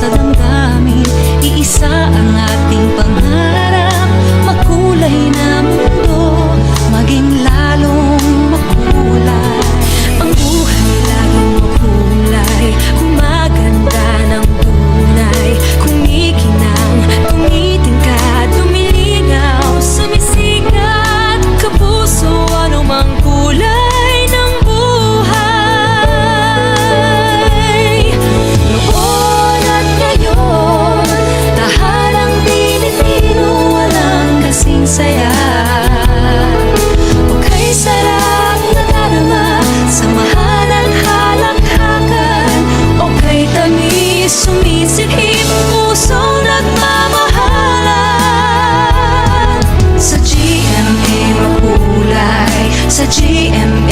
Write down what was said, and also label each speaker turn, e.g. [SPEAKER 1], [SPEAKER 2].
[SPEAKER 1] sa damdamin. Iisa ang ating pangarap, makulay na mundo, maging lalong makulay. Ang buhay laging makulay, gumaganda ng tunay. Kumikinang, tumitingkad, lumilinaw, sumisikat, kapuso, anumang kulay ng buhay. Noon at ngayon, tahanang Pilipino, walang kasing saya. Okay, sarap nadarama, samahan ang halakhakan. Okay, tamis, sumisikip, pusong nagmamahalan. Sa GMA makulay, sa GMA